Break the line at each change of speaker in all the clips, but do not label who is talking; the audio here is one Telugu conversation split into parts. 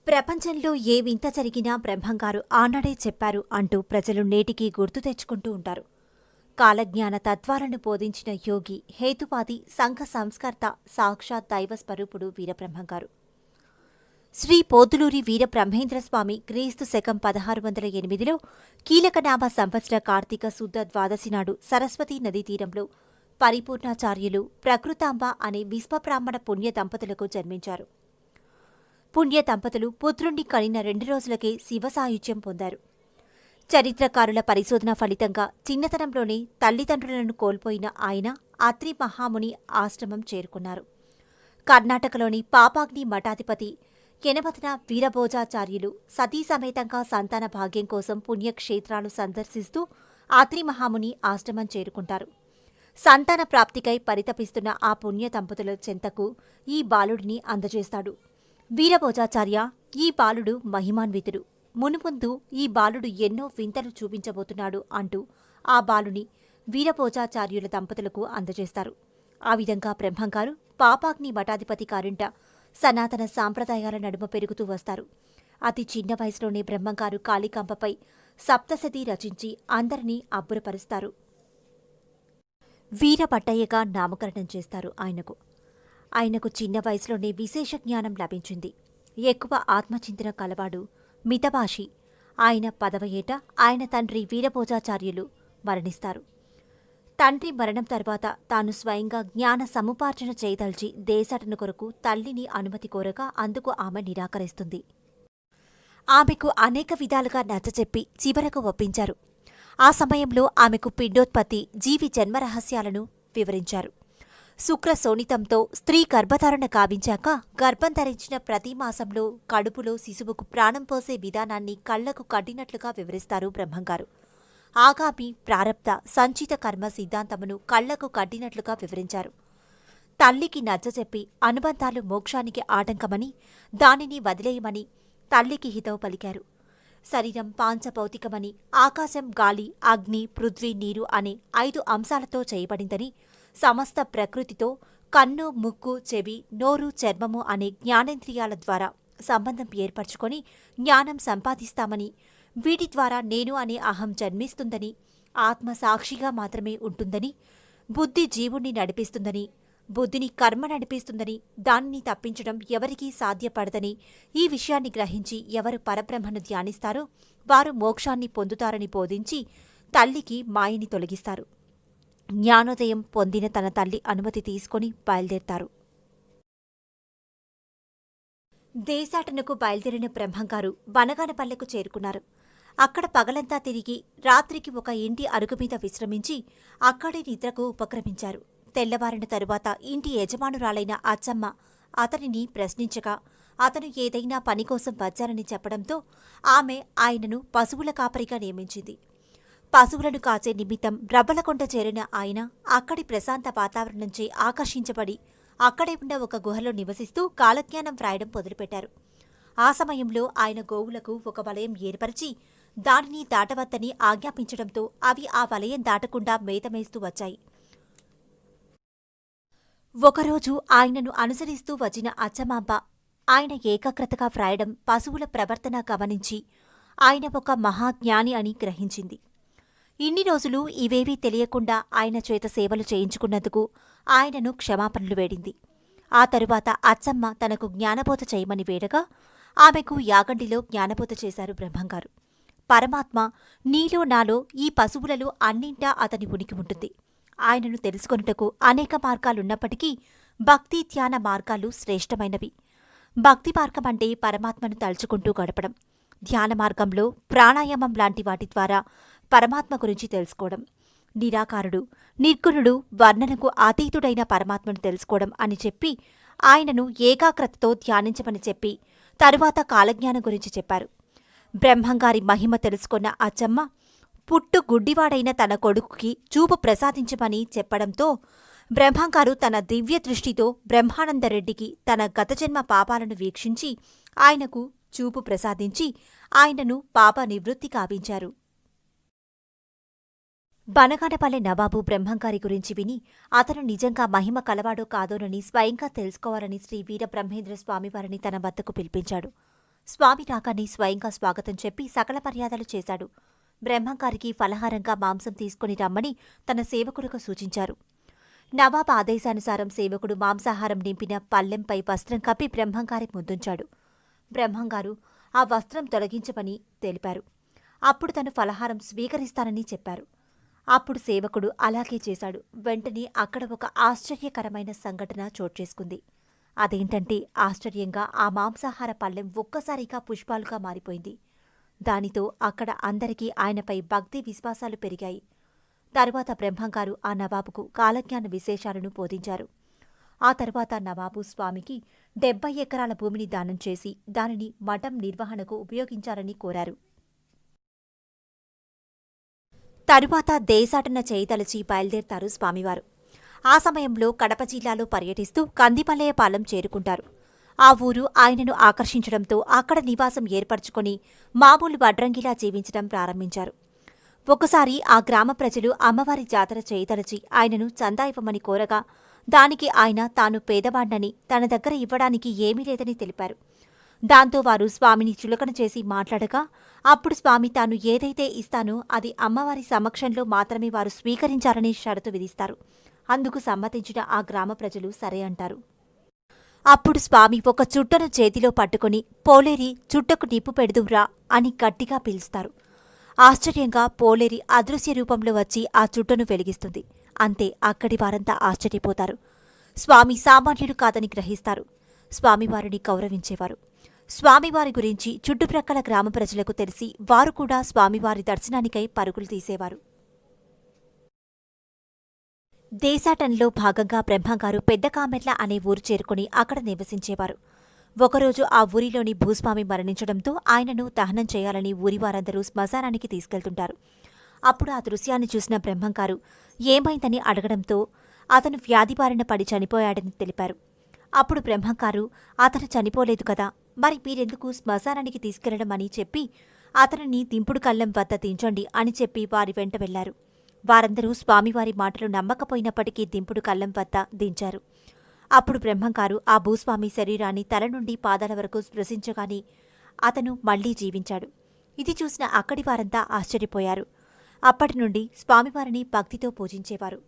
ప్రపంచంలో ఏ వింత జరిగినా బ్రహ్మంగారు ఆనాడే చెప్పారు అంటూ ప్రజలు నేటికీ గుర్తు తెచ్చుకుంటూ ఉంటారు. కాలజ్ఞాన తత్వాలను బోధించిన యోగి, హేతువాది, సంఘ సంస్కర్త, సాక్షాత్ దైవస్వరూపుడు వీరబ్రహ్మంగారు. శ్రీ పోతులూరి వీరబ్రహ్మేంద్రస్వామి క్రీస్తు శకం 1608లో కీలకనామ సంవత్సర కార్తీక శుద్ధ ద్వాదశి నాడు సరస్వతీ నదీ తీరంలో పరిపూర్ణాచార్యులు, ప్రకృతాంబ అనే విశ్వబ్రాహ్మణ పుణ్య దంపతులకు జన్మించారు. పుణ్య దంపతులు పుత్రుణ్ణి కనిన 2 రోజులకే శివ సాయుధ్యం పొందారు. చరిత్రకారుల పరిశోధన ఫలితంగా చిన్నతనంలోనే తల్లిదండ్రులను కోల్పోయిన ఆయన అత్రి మహాముని ఆశ్రమం చేరుకున్నారు. కర్ణాటకలోని పాపాగ్ని మఠాధిపతి యనమతన వీరభోజాచార్యులు సతీ సమేతంగా సంతాన భాగ్యం కోసం పుణ్యక్షేత్రాలు సందర్శిస్తూ అత్రి మహాముని ఆశ్రమం చేరుకుంటారు. సంతాన ప్రాప్తికై పరితపిస్తున్న ఆ పుణ్య దంపతుల చెంతకు ఈ బాలుడిని అందజేస్తాడు. వీరభోజాచార్య, ఈ బాలుడు మహిమాన్వితుడు, మునుముందు ఈ బాలుడు ఎన్నో వింతలు చూపించబోతున్నాడు అంటూ ఆ బాలుని వీరభోజాచార్యుల దంపతులకు అందజేస్తారు. ఆ విధంగా బ్రహ్మంగారు పాపాగ్ని మఠాధిపతి కారింట సనాతన సాంప్రదాయాల నడుమ పెరుగుతూ వస్తారు. అతి చిన్న వయసులోనే బ్రహ్మంగారు కాళికాంబపై సప్తశతి రచించి అందరినీ అబ్బురపరుస్తారు. వీరభట్టయ్యగా నామకరణం చేస్తారు. ఆయనకు చిన్న వయసులోనే విశేష జ్ఞానం లభించింది. ఎక్కువ ఆత్మచింతన కలవాడు, మితభాషి. ఆయన 10వ ఏట ఆయన తండ్రి వీరభోజాచార్యులు మరణిస్తారు. తండ్రి మరణం తర్వాత తాను స్వయంగా జ్ఞాన సముపార్జన చేయదల్చి దేశాటన కొరకు తల్లిని అనుమతి కోరగా అందుకు ఆమె నిరాకరిస్తుంది. ఆమెకు అనేక విధాలుగా నచ్చచెప్పి చివరకు ఒప్పించారు. ఆ సమయంలో ఆమెకు పిండోత్పత్తి, జీవి జన్మరహస్యాలను వివరించారు. శుక్ర శోణితంతో స్త్రీ గర్భధారణ కావించాక గర్భం ధరించిన ప్రతి మాసంలో కడుపులో శిశువుకు ప్రాణం పోసే విధానాన్ని కళ్లకు కట్టినట్లుగా వివరిస్తారు బ్రహ్మంగారు. ఆగామి ప్రారబ్ధ సంచిత కర్మ సిద్ధాంతమును కళ్లకు కట్టినట్లుగా వివరించారు. తల్లికి నచ్చచెప్పి అనుబంధాలు మోక్షానికి ఆటంకమని, దానిని వదిలేయమని తల్లికి హితవు పలికారు. శరీరం పాంచభౌతికమని, ఆకాశం, గాలి, అగ్ని, పృథ్వీ, నీరు అనే 5 అంశాలతో చేయబడిందని, సమస్త ప్రకృతితో కన్ను, ముక్కు, చెవి, నోరు, చర్మము అనే జ్ఞానేంద్రియాల ద్వారా సంబంధం ఏర్పరచుకొని జ్ఞానం సంపాదిస్తామని, వీటి ద్వారా నేను అనే అహం జన్మిస్తుందని, ఆత్మ సాక్షిగా మాత్రమే ఉంటుందని, బుద్ధి జీవుణ్ణి నడిపిస్తుందని, బుద్ధిని కర్మ నడిపిస్తుందని, దానిని తప్పించడం ఎవరికీ సాధ్యపడదని, ఈ విషయాన్ని గ్రహించి ఎవరు పరబ్రహ్మను ధ్యానిస్తారో వారు మోక్షాన్ని పొందుతారని బోధించి తల్లికి మాయని తొలగిస్తారు. జ్ఞానోదయం పొందిన తన తల్లి అనుమతి తీసుకొని బయలుదేరతారు. దేశాటనకు బయలుదేరిన బ్రహ్మంగారు బనగానపల్లెకు చేరుకున్నారు. అక్కడ పగలంతా తిరిగి రాత్రికి ఒక ఇంటి అరుగు మీద విశ్రమించి అక్కడి నిద్రకు ఉపక్రమించారు. తెల్లవారిన తరువాత ఇంటి యజమానురాలైన అచ్చమ్మ అతనిని ప్రశ్నించగా అతను ఏదైనా పని కోసం వచ్చారని చెప్పడంతో ఆమె ఆయనను పశువుల కాపరిగా నియమించింది. పశువులను కాచే నిమిత్తం రబ్బలకొండ చేరిన ఆయన అక్కడి ప్రశాంత వాతావరణంచే ఆకర్షించబడి అక్కడే ఉన్న ఒక గుహలో నివసిస్తూ కాలజ్ఞానం వ్రాయడం మొదలుపెట్టారు. ఆ సమయంలో ఆయన గోవులకు ఒక వలయం ఏర్పరిచి దానిని దాటవద్దని ఆజ్ఞాపించడంతో అవి ఆ వలయం దాటకుండా మేతమేస్తూ వచ్చాయి. ఒకరోజు ఆయనను అనుసరిస్తూ వచ్చిన అచ్చమాంబ ఆయన ఏకాగ్రతగా వ్రాయడం, పశువుల ప్రవర్తన గమనించి ఆయన ఒక మహాజ్ఞాని అని గ్రహించింది. ఇన్ని రోజులు ఇవేవీ తెలియకుండా ఆయన చేత సేవలు చేయించుకున్నందుకు ఆయనను క్షమాపణలు వేడింది. ఆ తరువాత అచ్చమ్మ తనకు జ్ఞానబోధ చేయమని వేడగా ఆమెకు యాగంటిలో జ్ఞానబోధ చేశారు బ్రహ్మంగారు. పరమాత్మ నీలో నాలో ఈ పశువులలో అన్నింటా అతని ఉనికి ఉంటుంది. ఆయనను తెలుసుకొనుటకు అనేక మార్గాలున్నప్పటికీ భక్తి ధ్యాన మార్గాలు శ్రేష్టమైనవి. భక్తి మార్గం అంటే పరమాత్మను తలుచుకుంటూ గడపడం. ధ్యాన మార్గంలో ప్రాణాయామం లాంటి వాటి ద్వారా పరమాత్మ గురించి తెలుసుకోవడం. నిరాకారుడు, నిర్గుణుడు, వర్ణనకు అతీతుడైన పరమాత్మను తెలుసుకోవడం అని చెప్పి ఆయనను ఏకాగ్రతతో ధ్యానించమని చెప్పి తరువాత కాలజ్ఞానం గురించి చెప్పారు. బ్రహ్మంగారి మహిమ తెలుసుకున్న అచ్చమ్మ పుట్టు గుడ్డివాడైన తన కొడుకుకి చూపు ప్రసాదించమని చెప్పడంతో బ్రహ్మంగారు తన దివ్య దృష్టితో బ్రహ్మానందరెడ్డికి తన గతజన్మ పాపాలను వీక్షించి ఆయనకు చూపు ప్రసాదించి ఆయనను పాప నివృత్తి కావించారు. బనగానపల్లె నవాబు బ్రహ్మంగారి గురించి విని అతను నిజంగా మహిమ కలవాడో కాదోనని స్వయంగా తెలుసుకోవాలని శ్రీ వీరబ్రహ్మేంద్ర స్వామివారిని తన వద్దకు పిలిపించాడు. స్వామి రాకాన్ని స్వయంగా స్వాగతం చెప్పి సకల మర్యాదలు చేశాడు. బ్రహ్మంగారికి ఫలహారంగా మాంసం తీసుకుని రమ్మని తన సేవకులకు సూచించారు. నవాబ్ ఆదేశానుసారం సేవకుడు మాంసాహారం నింపిన పల్లెంపై వస్త్రం కప్పి బ్రహ్మంగారి ముందుంచాడు. బ్రహ్మంగారు ఆ వస్త్రం తొలగించమని తెలిపారు. అప్పుడు తను ఫలహారం స్వీకరిస్తానని చెప్పారు. అప్పుడు సేవకుడు అలాగే చేశాడు. వెంటనే అక్కడ ఒక ఆశ్చర్యకరమైన సంఘటన చోటుచేసుకుంది. అదేంటంటే ఆశ్చర్యంగా ఆ మాంసాహార పళ్ళెం ఒక్కసారిగా పుష్పాలుగా మారిపోయింది. దానితో అక్కడ అందరికీ ఆయనపై భక్తి విశ్వాసాలు పెరిగాయి. తరువాత బ్రహ్మంగారు ఆ నవాబుకు కాలజ్ఞాన విశేషాలను బోధించారు. ఆ తరువాత నవాబు స్వామికి 70 ఎకరాల భూమిని దానం చేసి దానిని మఠం నిర్వహణకు ఉపయోగించాలని కోరారు. తరువాత దేశాటన చేయదలచి బయలుదేరతారు స్వామివారు. ఆ సమయంలో కడప జిల్లాలో పర్యటిస్తూ కందిమల్లయ్యపాలెం చేరుకుంటారు. ఆ ఊరు ఆయనను ఆకర్షించడంతో అక్కడ నివాసం ఏర్పరచుకొని మామూలు వడ్రంగిలా జీవించడం ప్రారంభించారు. ఒకసారి ఆ గ్రామ ప్రజలు అమ్మవారి జాతర చేయదలచి ఆయనను చందా ఇవ్వమని కోరగా దానికి ఆయన తాను పేదవాణ్ణని తన దగ్గర ఇవ్వడానికి ఏమీ లేదని తెలిపారు. దాంతో వారు స్వామిని చులకన చేసి మాట్లాడగా అప్పుడు స్వామి తాను ఏదైతే ఇస్తానో అది అమ్మవారి సమక్షంలో మాత్రమే వారు స్వీకరించాలని షరతు విధిస్తారు. అందుకు సమ్మతించిన ఆ గ్రామ ప్రజలు సరే అంటారు. అప్పుడు స్వామి ఒక చుట్టను చేతిలో పట్టుకుని పోలేరి చుట్టకు నిప్పు పెడుదువురా అని గట్టిగా పిలుస్తారు. ఆశ్చర్యంగా పోలేరి అదృశ్య రూపంలో వచ్చి ఆ చుట్టను వెలిగిస్తుంది. అంతే, అక్కడి వారంతా ఆశ్చర్యపోతారు. స్వామి సామాన్యుడు కాదని గ్రహిస్తారు. స్వామివారిని గౌరవించేవారు. స్వామివారి గురించి చుట్టుప్రక్కల గ్రామ ప్రజలకు తెలిసి వారు కూడా స్వామివారి దర్శనానికై పరుగులు తీసేవారు. దేశాటనలో భాగంగా బ్రహ్మంగారు పెద్దకామెర్ల అనే ఊరు చేరుకుని అక్కడ నివసించేవారు. ఒకరోజు ఆ ఊరిలోని భూస్వామి మరణించడంతో ఆయనను దహనం చేయాలని ఊరివారందరూ శ్మశానానికి తీసుకెళ్తుంటారు. అప్పుడు ఆ దృశ్యాన్ని చూసిన బ్రహ్మంగారు ఏమైందని అడగడంతో అతను వ్యాధిబారిన పడి చనిపోయాడని తెలిపారు. అప్పుడు బ్రహ్మంగారు అతను చనిపోలేదు కదా, మరి మీరెందుకు శ్మశానానికి తీసుకెళ్లడం అని చెప్పి అతనిని దింపుడు కళ్ళెం వద్ద దించండి అని చెప్పి వారి వెంట వెళ్లారు. వారందరూ స్వామివారి మాటలు నమ్మకపోయినప్పటికీ దింపుడు కళ్ళెం వద్ద దించారు. అప్పుడు బ్రహ్మంగారు ఆ భూస్వామి శరీరాన్ని తల నుండి పాదాల వరకు స్పృశించగానే అతను మళ్లీ జీవించాడు. ఇది చూసిన అక్కడి వారంతా ఆశ్చర్యపోయారు. అప్పటి నుండి స్వామివారిని భక్తితో పూజించేవారు.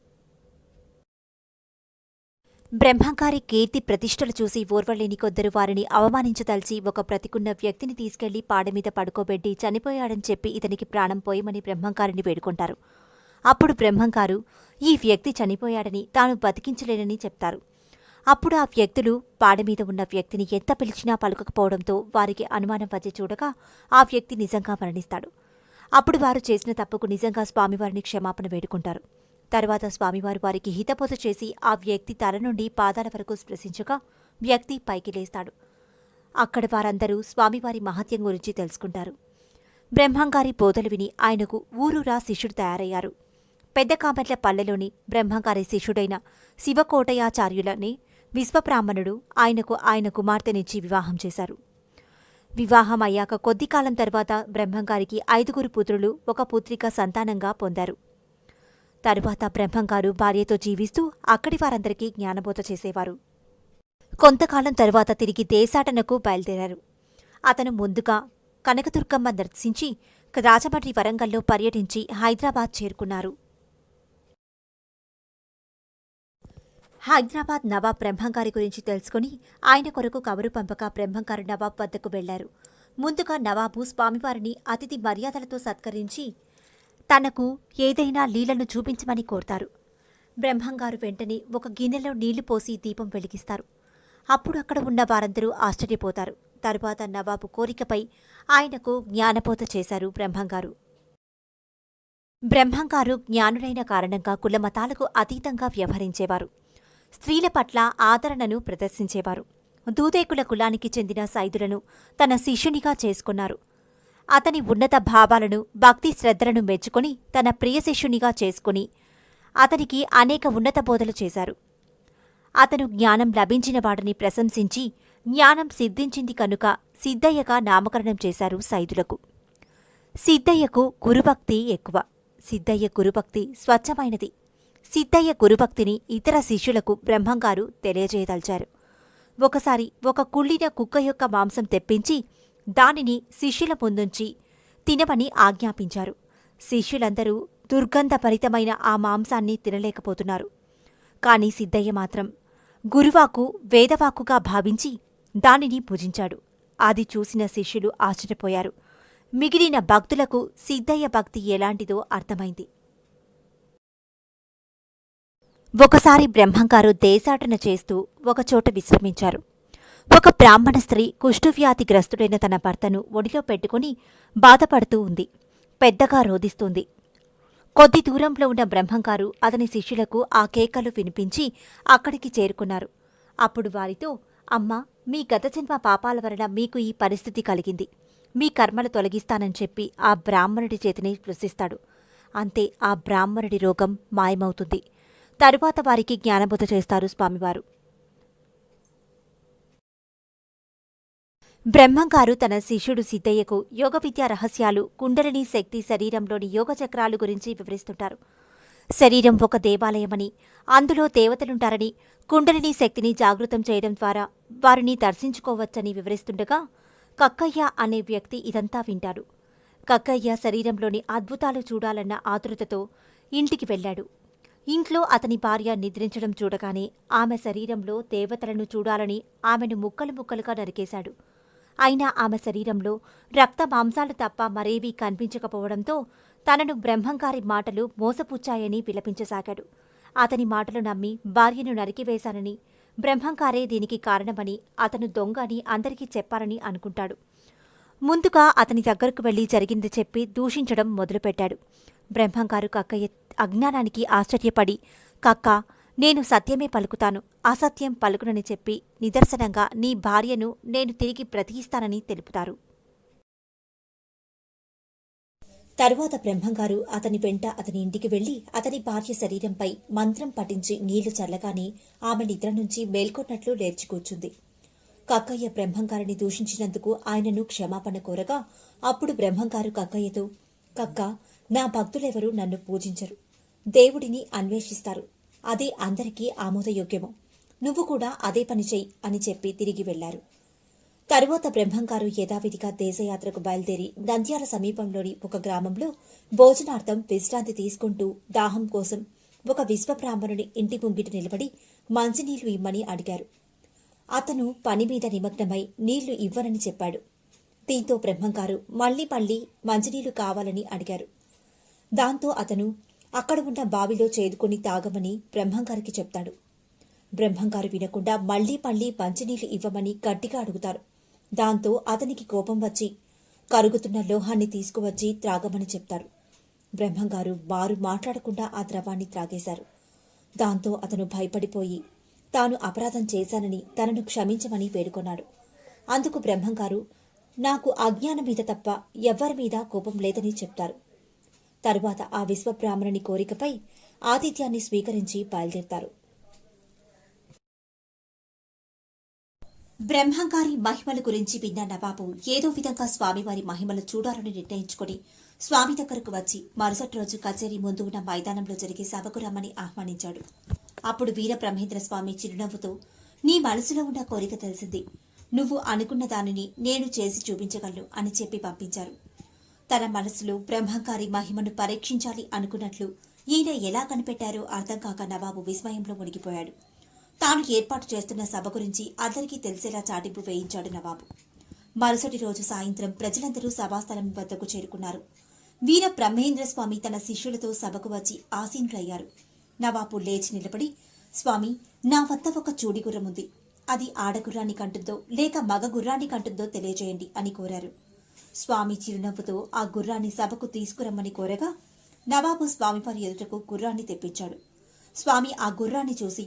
బ్రహ్మంగారి కీర్తి ప్రతిష్టలు చూసి ఓర్వలేని కొందరు వారిని అవమానించదలిచి ఒక బ్రతికున్న వ్యక్తిని తీసుకెళ్లి పాడమీద పడుకోబెట్టి చనిపోయాడని చెప్పి ఇతనికి ప్రాణం పోయమని బ్రహ్మంగారిని వేడుకుంటారు. అప్పుడు బ్రహ్మంగారు ఈ వ్యక్తి చనిపోయాడని తాను బతికించలేనని చెప్తారు. అప్పుడు ఆ వ్యక్తులు పాడమీద ఉన్న వ్యక్తిని ఎంత పిలిచినా పలుకకపోవడంతో వారికి అనుమానం వచ్చి చూడగా ఆ వ్యక్తి నిజంగా మరణిస్తాడు. అప్పుడు వారు చేసిన తప్పుకు నిజంగా స్వామివారిని క్షమాపణ వేడుకుంటారు. తర్వాత స్వామివారు వారికి హితబోధ చేసి ఆ వ్యక్తి తల నుండి పాదాల వరకు స్పృశించగా వ్యక్తి పైకి లేస్తాడు. అక్కడ వారందరూ స్వామివారి మహత్యం గురించి తెలుసుకుంటారు. బ్రహ్మంగారి బోధలు విని ఆయనకు ఊరూరా శిష్యుడు తయారయ్యారు. పెద్దకామెర్ల పల్లెలోని బ్రహ్మంగారి శిష్యుడైన శివకోటయాచార్యులని విశ్వబ్రాహ్మణుడు ఆయనకు ఆయన కుమార్తెనిచ్చి వివాహం చేశారు. వివాహం అయ్యాక కొద్ది కాలం తర్వాత బ్రహ్మంగారికి 5 పుత్రులు 1 పుత్రిక సంతానంగా పొందారు. తరువాత బ్రహ్మంగారు భార్యతో జీవిస్తూ అక్కడి వారందరికీ జ్ఞానబోధ చేసేవారు. కొంతకాలం తరువాత తిరిగి దేశాటనకు బయలుదేరారు. అతను ముందుగా కనకదుర్గమ్మ దర్శించి రాజమండ్రి వరంగల్లో పర్యటించి హైదరాబాద్ చేరుకున్నారు. హైదరాబాద్ నవాబ్ బ్రహ్మంగారి గురించి తెలుసుకుని ఆయన కొరకు కబురు పంపక బ్రహ్మంగారు నవాబ్ వద్దకు వెళ్లారు. ముందుగా నవాబు స్వామివారిని అతిథి మర్యాదలతో సత్కరించి తనకు ఏదైనా లీలను చూపించమని కోరతారు. బ్రహ్మంగారు వెంటనే ఒక గిన్నెలో నీళ్లు పోసి దీపం వెలిగిస్తారు. అప్పుడు అక్కడ ఉన్న వారందరూ ఆశ్చర్యపోతారు. తరువాత నవాబు కోరికపై ఆయనకు జ్ఞానబోధ చేశారు బ్రహ్మంగారు. బ్రహ్మంగారు జ్ఞానుడైన కారణంగా కులమతాలకు అతీతంగా వ్యవహరించేవారు. స్త్రీల పట్ల ఆదరణను ప్రదర్శించేవారు. దూదేకుల కులానికి చెందిన సైదులను తన శిష్యునిగా చేసుకున్నారు. అతని ఉన్నత భావాలను భక్తి శ్రద్ధలను మెచ్చుకొని తన ప్రియ శిష్యునిగా చేసుకుని అతనికి అనేక ఉన్నత బోధలు చేశారు. అతను జ్ఞానం లభించినవాడని ప్రశంసించి జ్ఞానం సిద్ధించింది కనుక సిద్ధయ్యగా నామకరణం చేశారు సైదులకు. సిద్ధయ్యకు గురుభక్తి ఎక్కువ. సిద్ధయ్య గురుభక్తి స్వచ్ఛమైనది. సిద్ధయ్య గురుభక్తిని ఇతర శిష్యులకు బ్రహ్మంగారు తెలియజేయదలిచారు. ఒకసారి ఒక కుళ్ళిన కుక్క యొక్క మాంసం తెప్పించి దానిని శిష్యుల ముందుంచి తినమని ఆజ్ఞాపించారు. శిష్యులందరూ దుర్గంధభరితమైన ఆ మాంసాన్ని తినలేకపోతున్నారు. కాని సిద్ధయ్య మాత్రం గురువాకు వేదవాక్కుగా భావించి దానిని భుజించాడు. అది చూసిన శిష్యులు ఆశ్చర్యపోయారు. మిగిలిన భక్తులకు సిద్ధయ్య భక్తి ఎలాంటిదో అర్థమైంది. ఒకసారి బ్రహ్మంగారు దేశాటన చేస్తూ ఒకచోట విశ్రమించారు. ఒక బ్రాహ్మణ స్త్రీ కుష్ఠువ్యాధిగ్రస్తుడైన తన భర్తను ఒడిలో పెట్టుకుని బాధపడుతూ ఉంది. పెద్దగా రోదిస్తుంది. కొద్ది దూరంలో ఉన్న బ్రహ్మంగారు అతని శిష్యులకు ఆ కేకలు వినిపించి అక్కడికి చేరుకున్నారు. అప్పుడు వారితో, అమ్మా, మీ గత జన్మ పాపాల వలన మీకు ఈ పరిస్థితి కలిగింది. మీ కర్మలు తొలగిస్తానని చెప్పి ఆ బ్రాహ్మణుడి చేతిని స్పృశిస్తాడు. అంతే, ఆ బ్రాహ్మణుడి రోగం మాయమవుతుంది. తరువాత వారికి జ్ఞానబోధ చేస్తారు స్వామివారు. బ్రహ్మంగారు తన శిష్యుడు సిద్ధయ్యకు యోగ విద్యా రహస్యాలు, కుండలిని శక్తి, శరీరంలోని యోగ చక్రాలు గురించి వివరిస్తుంటారు. శరీరం ఒక దేవాలయమని, అందులో దేవతలుంటారని, కుండలిని శక్తిని జాగృతం చేయడం ద్వారా వారిని దర్శించుకోవచ్చని వివరిస్తుండగా కక్కయ్య అనే వ్యక్తి ఇదంతా వింటాడు. కక్కయ్య శరీరంలోని అద్భుతాలు చూడాలన్న ఆతృతతో ఇంటికి వెళ్లాడు. ఇంట్లో అతని భార్య నిద్రించడం చూడగానే ఆమె శరీరంలో దేవతలను చూడాలని ఆమెను ముక్కలు ముక్కలుగా నరికేశాడు. అయినా ఆమె శరీరంలో రక్త మాంసాలు తప్ప మరేవీ కనిపించకపోవడంతో తనను బ్రహ్మంగారి మాటలు మోసపుచ్చాయని విలపించసాగాడు. అతని మాటలు నమ్మి భార్యను నరికివేశానని, బ్రహ్మంగారే దీనికి కారణమని, అతను దొంగ అని అందరికీ చెప్పాలని అనుకుంటాడు. ముందుగా అతని దగ్గరకు వెళ్లి జరిగింది చెప్పి దూషించడం మొదలుపెట్టాడు. బ్రహ్మంగారు కక్కయ్య అజ్ఞానానికి ఆశ్చర్యపడి, కక్కా, నేను సత్యమే పలుకుతాను, అసత్యం పలుకునని చెప్పి నిదర్శనంగా నీ భార్యను నేను తిరిగి బ్రతికిస్తానని తెలుపుతారు. తరువాత బ్రహ్మంగారు అతని వెంట అతని ఇంటికి వెళ్లి అతని భార్య శరీరంపై మంత్రం పఠించి నీళ్లు చల్లగానే ఆమె నిద్ర నుంచి మేల్కొన్నట్లు లేచి కూర్చుంది. కక్కయ్య బ్రహ్మంగారిని దూషించినందుకు ఆయనను క్షమాపణ కోరగా అప్పుడు బ్రహ్మంగారు కక్కయ్యతో, కక్కా, నా భక్తులెవరూ నన్ను పూజించరు, దేవుడిని అన్వేషిస్తారు. అదే అందరికీ ఆమోదయోగ్యము. నువ్వు కూడా అదే పని చెయ్యి అని చెప్పి తిరిగి వెళ్లారు. తరువాత బ్రహ్మంగారు యథావిధిగా దేశయాత్రకు బయలుదేరి నంద్యాల సమీపంలోని ఒక గ్రామంలో భోజనార్థం విశ్రాంతి తీసుకుంటూ దాహం కోసం ఒక విశ్వబ్రాహ్మణుని ఇంటి ముంగిట నిలబడి మంచినీళ్లు ఇమ్మని అడిగారు. అతను పని మీద నిమగ్నమై నీళ్లు ఇవ్వనని చెప్పాడు. దీంతో బ్రహ్మంగారు మళ్లీ మంచినీళ్లు కావాలని అడిగారు. దాంతో అతను అక్కడ ఉన్న బావిలో చేదుకొని తాగమని బ్రహ్మంగారికి చెప్తాడు. బ్రహ్మంగారు వినకుండా మళ్లీ మంచినీళ్లు ఇవ్వమని గట్టిగా అడుగుతారు. దాంతో అతనికి కోపం వచ్చి కరుగుతున్న లోహాన్ని తీసుకువచ్చి త్రాగమని చెప్తారు. బ్రహ్మంగారు వారు మాట్లాడకుండా ఆ ద్రవాన్ని త్రాగేశారు. దాంతో అతను భయపడిపోయి తాను అపరాధం చేశానని తనను క్షమించమని వేడుకొన్నాడు. అందుకు బ్రహ్మంగారు, నాకు అజ్ఞానం మీద తప్ప ఎవ్వరి మీద కోపం లేదని చెప్తారు. తరువాత ఆ విశ్వబ్రాహ్మణుని కోరికపై ఆతిథ్యాన్ని స్వీకరించి బయలుదేరతారు. బ్రహ్మంగారి మహిమల గురించి విన్న నవాబు ఏదో విధంగా స్వామివారి మహిమలు చూడాలని నిర్ణయించుకుని స్వామి దగ్గరకు వచ్చి మరుసటి రోజు కచేరీ ముందు ఉన్న మైదానంలో జరిగే సభకు రమ్మని ఆహ్వానించాడు. అప్పుడు వీరబ్రహ్మేంద్ర స్వామి చిరునవ్వుతో, నీ మనసులో ఉన్న కోరిక తెలిసింది, నువ్వు అనుకున్న దానిని నేను చేసి చూపించగలను అని చెప్పి పంపించారు. తన మనసులో బ్రహ్మంగారి మహిమను పరీక్షించాలి అనుకున్నట్లు ఈయన ఎలా కనిపెట్టారో అర్థం కాక నవాబు విస్మయంలో మునిగిపోయాడు. తాను ఏర్పాటు చేస్తున్న సభ గురించి అందరికీ తెలిసేలా చాటింపు వేయించాడు నవాబు. మరుసటి రోజు సాయంత్రం ప్రజలందరూ సభాస్థలం వద్దకు చేరుకున్నారు. వీర బ్రహ్మేంద్ర స్వామి తన శిష్యులతో సభకు వచ్చి ఆసీనులయ్యారు. నవాబు లేచి నిలబడి, స్వామి, నా వద్ద ఒక చూడి గుర్రం ఉంది. అది ఆడగుర్రాన్ని కంటుందో లేక మగ గుర్రాన్ని కంటుందో తెలియజేయండి అని కోరారు. స్వామి చిరునవ్వుతో ఆ గుర్రాన్ని సభకు తీసుకురమ్మని కోరగా నవాబు స్వామివారి ఎదుటకు గుర్రాన్ని తెప్పించాడు. స్వామి ఆ గుర్రాన్ని చూసి,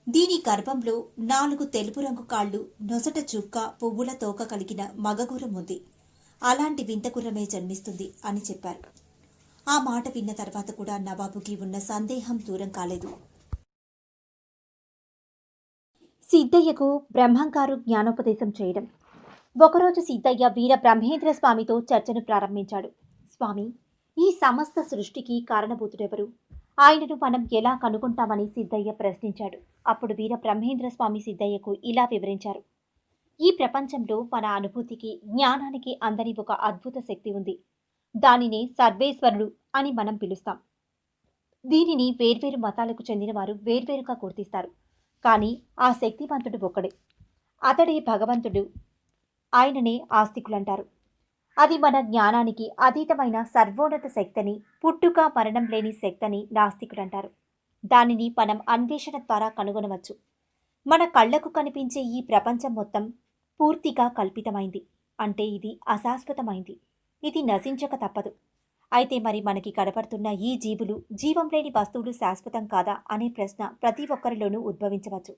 దీని గర్భంలో 4 తెలుపు రంగు కాళ్లు, నొసట చుక్క, పువ్వుల తోక కలిగిన మగగుర్రం ఉంది. అలాంటి వింత గుర్రమే జన్మిస్తుంది అని చెప్పారు. ఆ మాట విన్న తర్వాత కూడా నవాబుకి ఉన్న సందేహం దూరం కాలేదు. సిద్ధయ్యకు బ్రహ్మంగారు జ్ఞానోపదేశం చేయడం. ఒకరోజు సిద్ధయ్య వీర బ్రహ్మేంద్ర స్వామితో చర్చను ప్రారంభించాడు. స్వామి, ఈ సమస్త సృష్టికి కారణభూతుడెవరు? ఆయనను మనం ఎలా కనుగొంటామని సిద్ధయ్య ప్రశ్నించాడు. అప్పుడు వీర బ్రహ్మేంద్ర స్వామి సిద్ధయ్యకు ఇలా వివరించారు. ఈ ప్రపంచంలో మన అనుభూతికి, జ్ఞానానికి అందని ఒక అద్భుత శక్తి ఉంది. దానినే సర్వేశ్వరుడు అని మనం పిలుస్తాం. దీనిని వేర్వేరు మతాలకు చెందిన వారు వేర్వేరుగా గుర్తిస్తారు. కానీ ఆ శక్తివంతుడు ఒక్కడే. అతడే భగవంతుడు. ఆయననే ఆస్తికులంటారు. అది మన జ్ఞానానికి అతీతమైన సర్వోన్నత శక్తిని, పుట్టుక మరణం లేని శక్తిని నాస్తికులంటారు. దానిని మనం అన్వేషణ ద్వారా కనుగొనవచ్చు. మన కళ్లకు కనిపించే ఈ ప్రపంచం మొత్తం పూర్తిగా కల్పితమైంది. అంటే ఇది అశాశ్వతమైంది. ఇది నశించక తప్పదు. అయితే మరి మనకి కనపడుతున్న ఈ జీవులు, జీవం లేని వస్తువులు శాశ్వతం కాదా అనే ప్రశ్న ప్రతి ఒక్కరిలోనూ ఉద్భవించవచ్చు.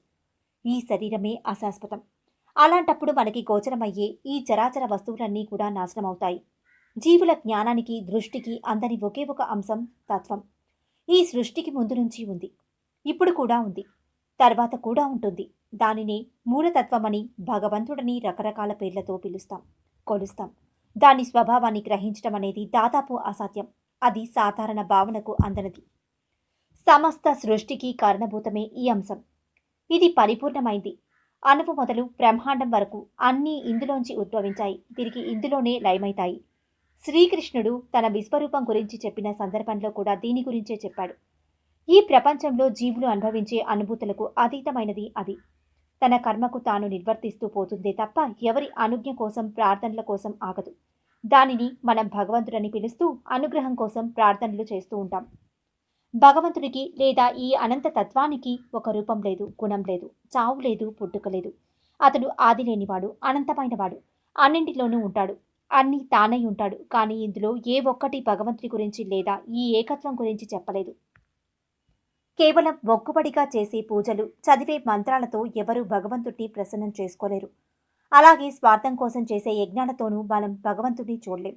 ఈ శరీరమే అశాశ్వతం. అలాంటప్పుడు మనకి గోచరమయ్యే ఈ చరాచర వస్తువులన్నీ కూడా నాశనమవుతాయి. జీవుల జ్ఞానానికి, దృష్టికి అందని ఒకే ఒక అంశం తత్వం. ఈ సృష్టికి ముందు నుంచి ఉంది. ఇప్పుడు కూడా ఉంది. తర్వాత కూడా ఉంటుంది. దానినే మూలతత్వమని, భగవంతుడని రకరకాల పేర్లతో పిలుస్తాం, కొలుస్తాం. దాని స్వభావాన్ని గ్రహించడం అనేది దాదాపు అసాధ్యం. అది సాధారణ భావనకు అందనది. సమస్త సృష్టికి కారణభూతమే ఈ అంశం. ఇది పరిపూర్ణమైంది. అణువు మొదలు బ్రహ్మాండం వరకు అన్నీ ఇందులోంచి ఉద్భవించాయి, తిరిగి ఇందులోనే లయమైతాయి. శ్రీకృష్ణుడు తన విశ్వరూపం గురించి చెప్పిన సందర్భంలో కూడా దీని గురించే చెప్పాడు. ఈ ప్రపంచంలో జీవులు అనుభవించే అనుభూతులకు అతీతమైనది అది. తన కర్మకు తాను నిర్వర్తిస్తూ పోతుందే తప్ప ఎవరి అనుజ్ఞ కోసం, ప్రార్థనల కోసం ఆగదు. దానిని మనం భగవంతుడని పిలుస్తూ అనుగ్రహం కోసం ప్రార్థనలు చేస్తూ ఉంటాం. భగవంతుడికి లేదా ఈ అనంత తత్వానికి ఒక రూపం లేదు, గుణం లేదు, చావు లేదు, పుట్టుక లేదు. అతడు ఆది లేనివాడు, అనంతమైనవాడు, అన్నింటిలోనూ ఉంటాడు, అన్నీ తానై ఉంటాడు. కానీ ఇందులో ఏ ఒక్కటి భగవంతుడి గురించి లేదా ఈ ఏకత్వం గురించి చెప్పలేదు. కేవలం మొక్కుబడిగా చేసే పూజలు, చదివే మంత్రాలతో ఎవరూ భగవంతుడిని ప్రసన్నం చేసుకోలేరు. అలాగే స్వార్థం కోసం చేసే యజ్ఞాలతోనూ మనం భగవంతుడిని చూడలేం.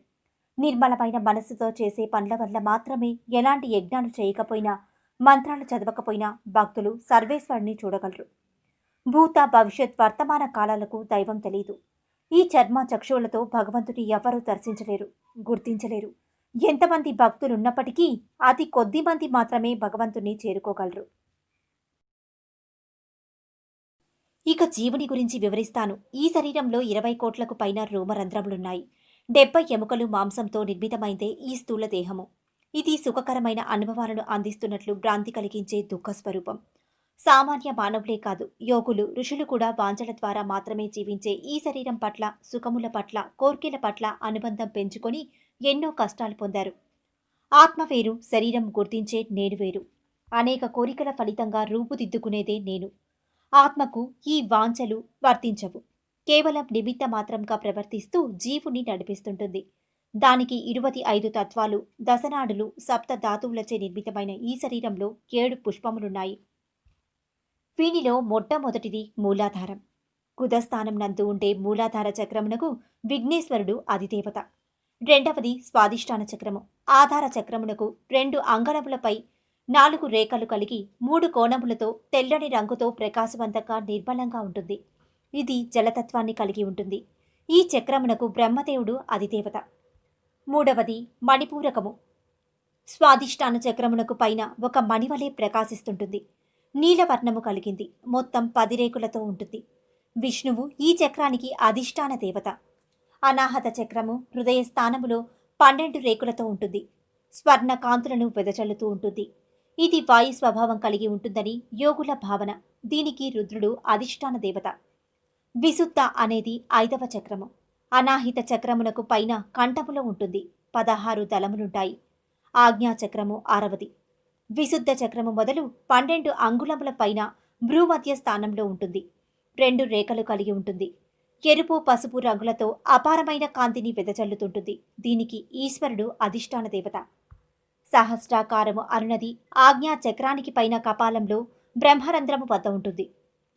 నిర్మలమైన మనస్సుతో చేసే పనుల వల్ల మాత్రమే, ఎలాంటి యజ్ఞాలు చేయకపోయినా, మంత్రాలు చదవకపోయినా భక్తులు సర్వేశ్వరుని చూడగలరు. భూత, భవిష్యత్, వర్తమాన కాలాలకు దైవం తెలీదు. ఈ చర్మ చక్షువులతో భగవంతుని ఎవ్వరూ దర్శించలేరు, గుర్తించలేరు. ఎంతమంది భక్తులున్నప్పటికీ అతి కొద్ది మంది మాత్రమే భగవంతుని చేరుకోగలరు. ఇక జీవుని గురించి వివరిస్తాను. ఈ శరీరంలో 20 కోట్లకు పైన రోమరంధ్రములున్నాయి. 70 ఎముకలు మాంసంతో నిర్మితమైందే ఈ స్థూల దేహము. ఇది సుఖకరమైన అనుభవాలను అందిస్తున్నట్లు భ్రాంతి కలిగించే దుఃఖస్వరూపం. సామాన్య మానవులే కాదు, యోగులు, ఋషులు కూడా వాంఛల ద్వారా మాత్రమే జీవించే ఈ శరీరం పట్ల, సుఖముల పట్ల, కోర్కెల పట్ల అనుబంధం పెంచుకొని ఎన్నో కష్టాలు పొందారు. ఆత్మ వేరు, శరీరం గుర్తించే నేను వేరు. అనేక కోరికల ఫలితంగా రూపుదిద్దుకునేదే నేను. ఆత్మకు ఈ వాంఛలు వర్తించవు. కేవలం నిమిత్త మాత్రంగా ప్రవర్తిస్తూ జీవుని నడిపిస్తుంటుంది. దానికి 25 తత్వాలు, దశనాడులు, సప్త ధాతువులచే నిర్మితమైన ఈ శరీరంలో 7 పుష్పములున్నాయి. వీనిలో మొట్టమొదటిది మూలాధారం. కుదస్థానం నందు ఉండే మూలాధార చక్రమునకు విఘ్నేశ్వరుడు అధిదేవత. రెండవది స్వాదిష్టాన చక్రము. ఆధార చక్రమునకు 2 అంగళములపై 4 రేఖలు కలిగి 3 కోణములతో తెల్లని రంగుతో ప్రకాశవంతంగా నిర్మలంగా ఉంటుంది. ఇది జలతత్వాన్ని కలిగి ఉంటుంది. ఈ చక్రమునకు బ్రహ్మదేవుడు అధిదేవత. మూడవది మణిపూరకము. స్వాదిష్టాన చక్రమునకు పైన ఒక మణివలే ప్రకాశిస్తుంటుంది. నీలవర్ణము కలిగింది. మొత్తం 10 రేకులతో ఉంటుంది. విష్ణువు ఈ చక్రానికి అధిష్టాన దేవత. అనాహత చక్రము హృదయ స్థానములో 12 రేకులతో ఉంటుంది. స్వర్ణ కాంతులను వెదజల్లుతూ ఉంటుంది. ఇది వాయు స్వభావం కలిగి ఉంటుందని యోగుల భావన. దీనికి రుద్రుడు అధిష్టాన దేవత. విశుద్ధ అనేది 5వ చక్రము. అనాహిత చక్రమునకు పైన కంఠములో ఉంటుంది. 16 దళములుంటాయి. ఆజ్ఞా చక్రము 6వది. విశుద్ధ చక్రము మొదలు 12 అంగుళముల పైన భ్రూమధ్య స్థానంలో ఉంటుంది. 2 రేఖలు కలిగి ఉంటుంది. ఎరుపు, పసుపు రంగులతో అపారమైన కాంతిని వెదజల్లుతుంటుంది. దీనికి ఈశ్వరుడు అధిష్టాన దేవత. సహస్రాకారము అనునది ఆజ్ఞా చక్రానికి పైన కపాలంలో బ్రహ్మరంధ్రము వద్ద ఉంటుంది.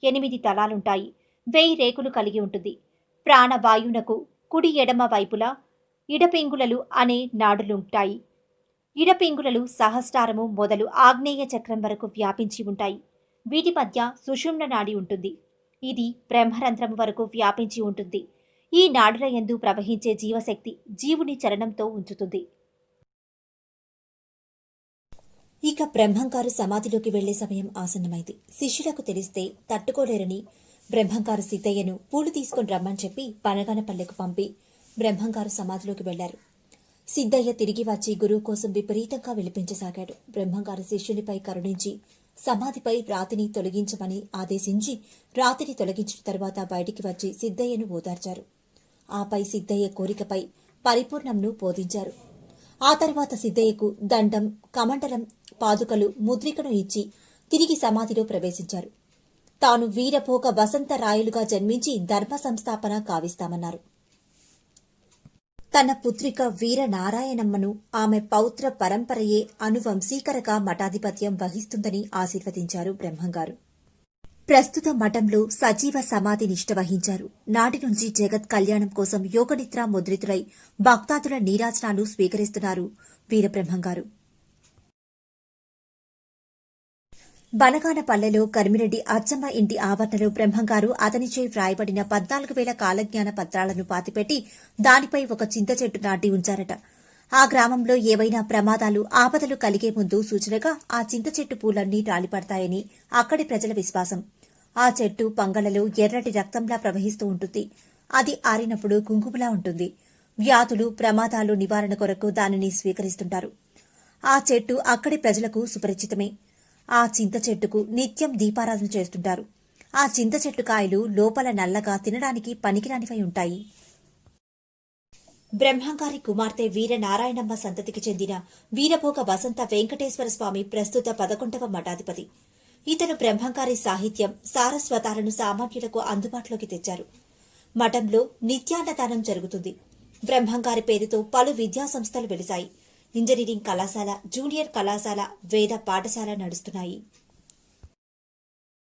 8 తలాలుంటాయి. 1000 రేకులు కలిగి ఉంటుంది. ప్రాణవాయువునకు కుడి ఎడమ వైపులా ఇడపింగులలు అనే నాడులుంటాయి. ఇడపింగులలు సహస్రారము మొదలు ఆగ్నేయ చక్రం వరకు వ్యాపించి ఉంటాయి. వీటి మధ్య సుషుమ్న నాడి ఉంటుంది. ఇది బ్రహ్మరంధ్రము వరకు వ్యాపించి ఉంటుంది. ఈ నాడుల యందు ప్రవహించే జీవశక్తి జీవుని చలనంతో ఉంచుతుంది. ఇక బ్రహ్మంగారు సమాధిలోకి వెళ్లే సమయం ఆసన్నమైంది. శిష్యులకు తెలిస్తే తట్టుకోలేరని బ్రహ్మంగారు సిద్ధయ్యను పూలు తీసుకుని రమ్మని చెప్పి పనగానపల్లెకు పంపి బ్రహ్మంగారు సమాధిలోకి వెళ్లారు. సిద్ధయ్య తిరిగి వచ్చి గురువు కోసం విపరీతంగా విలిపించసాగాడు. బ్రహ్మంగారు శిష్యునిపై కరుణించి సమాధిపై రాతిని తొలగించమని ఆదేశించి రాతిని తొలగించిన తరువాత బయటికి వచ్చి సిద్ధయ్యను ఓదార్చారు. ఆపై సిద్ధయ్య కోరికపై పరిపూర్ణంను బోధించారు. ఆ తరువాత సిద్ధయ్యకు దండం, కమండలం, పాదుకలు, ముద్రికను ఇచ్చి తిరిగి సమాధిలో ప్రవేశించారు. తాను వీరభోగ వసంత రాయలుగా జన్మించి ధర్మ సంస్థాపన కావిస్తామన్నారు. తన పుత్రిక వీరనారాయణమ్మను ఆమె పౌత్ర పరంపరయే అనువంశీకరగా మఠాధిపత్యం వహిస్తుందని ఆశీర్వదించారు బ్రహ్మంగారు. ప్రస్తుత మఠంలో సజీవ సమాధి నిష్ఠ వహించారు. నాటి నుంచి జగత్ కళ్యాణం కోసం యోగనిద్ర ముద్రితులై భక్తాదుల నీరాజనాలు స్వీకరిస్తున్నారు వీరబ్రహ్మంగారు. బనగానపల్లెలో కరిమిరెడ్డి అచ్చమ్మ ఇంటి ఆవరణలో బ్రహ్మంగారు అతనిచే వ్రాయబడిన 14,000 కాలజ్ఞాన పత్రాలను పాతిపెట్టి దానిపై ఒక చింత చెట్టు నాటి ఉంచారట. ఆ గ్రామంలో ఏవైనా ప్రమాదాలు, ఆపదలు కలిగే ముందు సూచనగా ఆ చింత చెట్టు పూలన్నీ రాలిపడతాయని అక్కడి ప్రజల విశ్వాసం. ఆ చెట్టు పంగళ్లలో ఎర్రటి రక్తంలా ప్రవహిస్తూ ఉంటుంది. అది ఆరినప్పుడు కుంకుమలా ఉంటుంది. వ్యాధులు, ప్రమాదాలు నివారణ కొరకు దానిని స్వీకరిస్తుంటారు. ఆ చెట్టు అక్కడి ప్రజలకు సుపరిచితమే. ఆ చింత చెట్టుకు నిత్యం దీపారాధన చేస్తుంటారు. ఆ చింత చెట్టు కాయలు లోపల నల్లగా తినడానికి పనికిరానివై ఉంటాయి. బ్రహ్మంగారి కుమార్తె వీరనారాయణమ్మ సంతతికి చెందిన వీరభోగ వసంత వెంకటేశ్వర స్వామి ప్రస్తుత 11వ మఠాధిపతి. ఇతను బ్రహ్మంగారి సాహిత్యం, సారస్వతాలను సామాన్యులకు అందుబాటులోకి తెచ్చారు. మఠంలో నిత్యాన్నదానం జరుగుతుంది. బ్రహ్మంగారి పేరుతో పలు విద్యా సంస్థలు వెలిశాయి. ఇంజనీరింగ్ కళాశాల, జూనియర్ కళాశాల, వేద పాఠశాల నడుస్తున్నాయి.